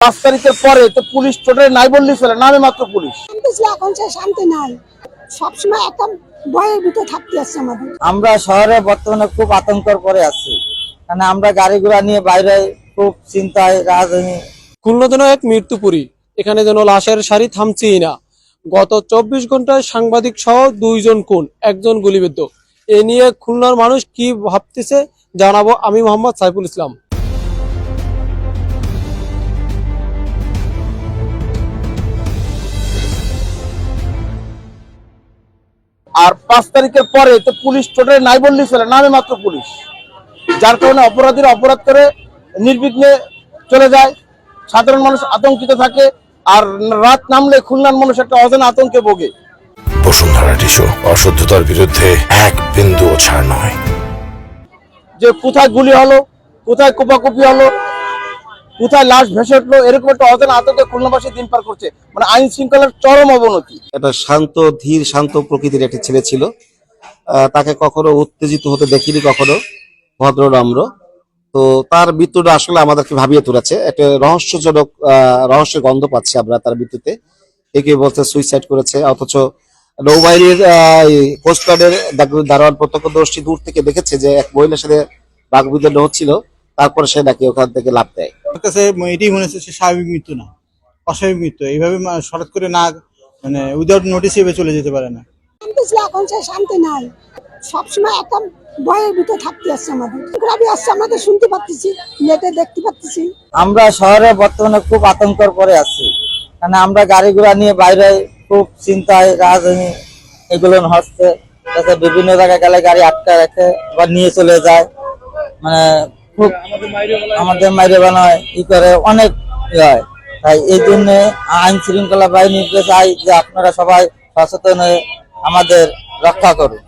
5 তারিখের পরে তো পুলিশ টোটালি নাই বললেই চলে, নামে মাত্র পুলিশ। এখন সে শান্তি নাই, সবসময় একটা ভয়ের ভিতরে থাকতে আসছে আমাদের। আমরা শহরে বর্তমানে খুব আতঙ্কের পরে আছি, কারণ আমরা গাড়ি ঘোড়া নিয়ে বাইরে খুব চিন্তায় রাজধানী। খুলনা যেন এক মৃত্যুপুরী, এখানে যেন লাশের সারি থামছেই না। গত 24 ঘন্টায় সাংবাদিক সহ 2 জন খুন, 1 জন গুলিবিদ্ধ। এ নিয়ে খুলনার মানুষ কি ভাবতেছে জানাবো আমি মোহাম্মদ সাইফুল ইসলাম। আর 5 তারিখের পরে তো পুলিশ টোটালি নাই বললেই চলে, নামে মাত্র পুলিশ। যার কারণে অপরাধীরা অপরাধ করে নির্বিঘ্নে চলে যায়, সাধারণ মানুষ আতঙ্কিত থাকে। আর রাত নামলে খুলনার মানুষ একটা অজানা আতঙ্কে ভোগে। বসুন্ধরা টিস্যু, অশুদ্ধতার বিরুদ্ধে এক বিন্দুও ছাড় নয়। যে কোথায় গুলি হলো, কোথায় কোপাকুপি হলো, কোথায় লাশ ভেসে উঠলো, এরকম একটা অজানা আতঙ্কে খুলনাবাসী দিন পার করছে। মানে আইন শৃঙ্খলার চরম অবনতি। একটা শান্ত, ধীর, শান্ত প্রকৃতির একটি ছেলে ছিল। তাকে কখনো উত্তেজিত হতে দেখিনি, কখনো ভদ্র নম্র। তো তার মৃত্যুটা আসলে আমাদেরকে ভাবিয়ে তুলেছে। একটা রহস্যজনক রহস্যের গন্ধ পাচ্ছি আমরা তার মৃত্যুতে। একে বলছে সুইসাইড করেছে, অথচ নৌবাহিনীর কোস্টগার্ডের দারোয়ান প্রত্যক্ষদর্শী দূর থেকে দেখেছে যে এক মহিলার সাথে বাকবিতণ্ড হচ্ছিল, তারপরে সে নাকি ওখান থেকে লাফ দেয়। আমার কাছে এটাই মনে হচ্ছে স্বাভাবিক মৃত্যু না, অস্বাভাবিক মৃত্যু। এইভাবে হঠাৎ করে না, মানে উইদাউট নোটিস এভাবে চলে যেতে পারে না। এখন সে শান্তি নাই, সবসময় একটা ভয়ের ভিতরে থাকতে আসছে আমাদের। গ্রামে আসছে, আমাদের শুনতে পাচ্ছি, নেটে দেখতে পাচ্ছি। আমরা শহরে বর্তমানে খুব আতঙ্কের পরে আছি, কারণ আমরা গাড়ি ঘোড়া নিয়ে বাইরে খুব চিন্তায় রাজধানী এগুলো হচ্ছে। বিভিন্ন জায়গায় গেলে গাড়ি আটকা রাখে বা নিয়ে চলে যায়, মানে খুব আমাদের মাইরে বানায় ই করে, অনেক হয়। তাই এই জন্য আইন শৃঙ্খলা বাহিনীকে চাই যে আপনারা সবাই সচেতন হয়ে আমাদের রক্ষা করুন।